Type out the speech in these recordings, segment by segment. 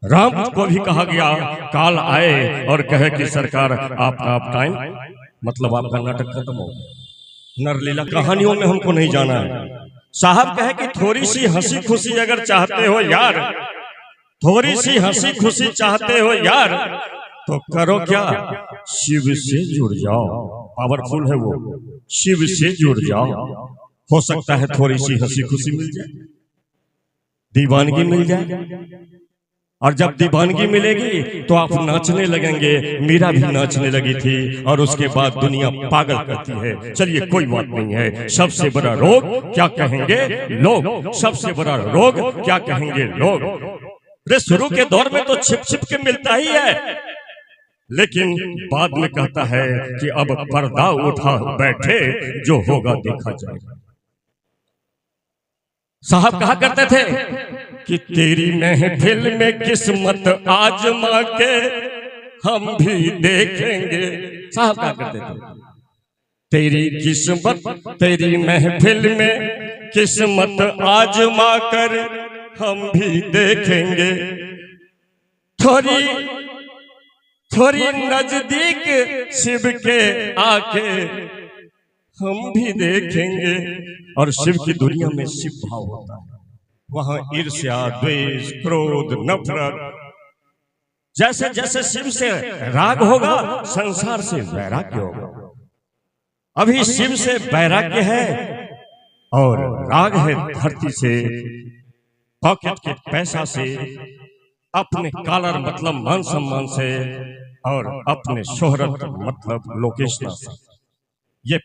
राम को भी कहा गया काल आए और कहे कि सरकार आपका आप टाइम मतलब आपका नाटक खत्म हो गया। नरलीला कहानियों में हमको नहीं जाना है। साहब कहे कि थोड़ी सी हंसी खुशी अगर चाहते हो यार, थोड़ी सी हंसी खुशी चाहते हो यार, तो करो क्या, शिव से जुड़ जाओ। पावरफुल है वो, शिव से जुड़ जाओ। हो सकता है थोड़ी सी हंसी खुशी मिल जाए, दीवानगी मिल जाए, और जब दीवानगी मिलेगी तो आप नाचने लगेंगे। मीरा भी नाचने लगी थी और उसके बाद दुनिया पागल करती है। चलिए कोई बात नहीं है। सबसे बड़ा रोग क्या कहेंगे लोग, सबसे बड़ा रोग क्या कहेंगे लोग। अरे शुरू के दौर में तो छिप छिप के मिलता ही है, लेकिन बाद में कहता है कि अब पर्दा उठा बैठे, जो होगा देखा जाएगा। साहब कहा करते थे कि तेरी महफिल में किस्मत आजमा के हम भी देखेंगे। साहब कहा करते थे तेरी किस्मत, तेरी महफिल में किस्मत आजमा कर हम भी देखेंगे। थोड़ी थोड़ी नजदीक शिव के आके हम भी देखेंगे। और शिव की दुनिया में शिव भाव होता है, वहां ईर्ष्या, द्वेष, क्रोध, नफरत। जैसे जैसे शिव से राग होगा, संसार से वैराग्य होगा। अभी शिव से वैराग्य है और राग है धरती से, पॉकेट के पैसा से, अपने कॉलर मतलब मान सम्मान से, और अपने शोहरत मतलब लोकेशना से। ये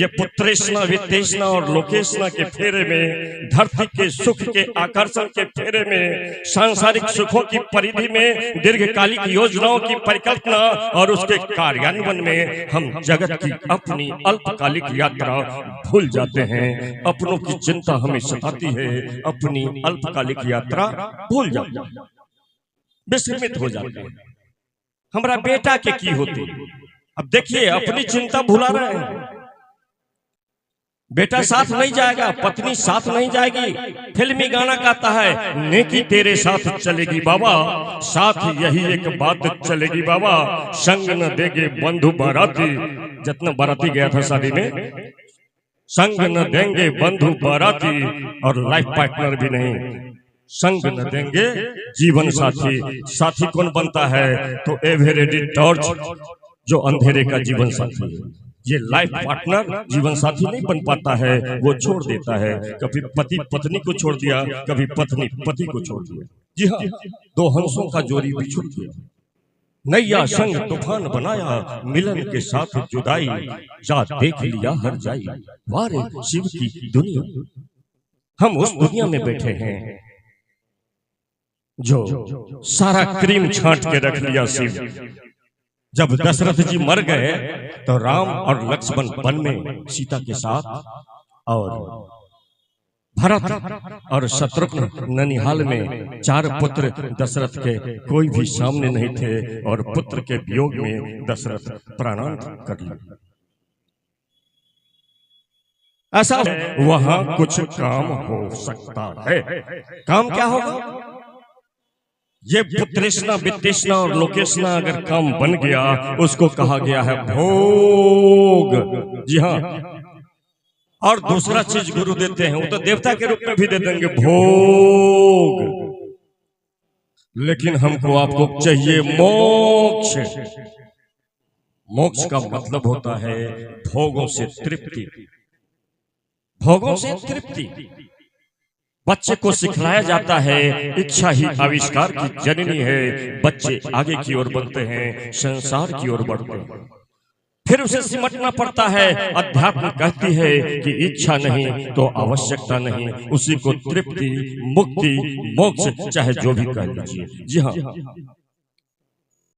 पुत्रेशना, वित्तेशना और लोकेशना के फेरे में, धरती के सुख के आकर्षण के फेरे में, सांसारिक सुखों की परिधि में, दीर्घकालिक योजनाओं की परिकल्पना और उसके कार्यान्वयन में हम जगत की अपनी अल्पकालिक यात्रा भूल जाते हैं। अपनों की चिंता हमें सताती है, अपनी अल्पकालिक यात्रा भूल जाते हैं, विस्मित हो जाते हैं। हमारा बेटा के की होती, अब देखिए अपनी चिंता भुला रहे हैं। बेटा साथ नहीं जाएगा, पत्नी साथ नहीं जाएगी। फिल्मी गाना गाता है, नेकी तेरे साथ चलेगी बाबा, साथ यही एक बात चलेगी बाबा, संग न देंगे बंधु बाराती। जितना बाराती गया था शादी में, संग न देंगे बंधु बाराती, और लाइफ पार्टनर भी नहीं, संग न देंगे जीवन साथी। साथी कौन बनता है, तो एवरेडी टॉर्च, जो अंधेरे का जीवन साथी है। ये लाइफ पार्टनर जीवन साथी नहीं बन पाता है, वो छोड़ देता है। कभी पति पत्नी को छोड़ दिया, कभी पत्नी पति को छोड़ दिया। जी हाँ, दो हंसों का जोड़ी बिछुड़ गया। नैया संग तूफान बनाया, मिलन के साथ जुदाई, जा देख लिया हर जाई। वारे शिव की दुनिया, हम उस दुनिया में बैठे हैं जो सारा क्रीम छांट के रख लिया शिव। जब दशरथ जी मर गए तो राम और लक्ष्मण वन में सीता के साथ, और भरत और शत्रुघ्न ननिहाल में, 4 पुत्र दशरथ के कोई भी सामने नहीं थे, और पुत्र के वियोग में दशरथ प्राणांत कर लिया। ऐसा वहां कुछ काम हो सकता है। काम क्या होगा? ये पुत्रेशना, वित्तेशना और लोकेशना अगर काम बन गया, उसको कहा गया है भोग। जी हाँ, और दूसरा चीज गुरु देते हैं, वो तो देवता के रूप में भी दे देंगे, भोग। लेकिन हमको आपको चाहिए मोक्ष। मोक्ष का मतलब होता है भोगों से तृप्ति, भोगों से तृप्ति। बच्चे को सिखलाया जाता है, इच्छा ही आविष्कार की जननी है। बच्चे आगे की ओर बढ़ते हैं, संसार की ओर बढ़ते हैं, फिर उसे सिमटना पड़ता है। अध्यात्म कहती है कि इच्छा नहीं तो आवश्यकता नहीं, उसी को तृप्ति, मुक्ति, मोक्ष चाहे जो भी कह लीजिए। जी हाँ,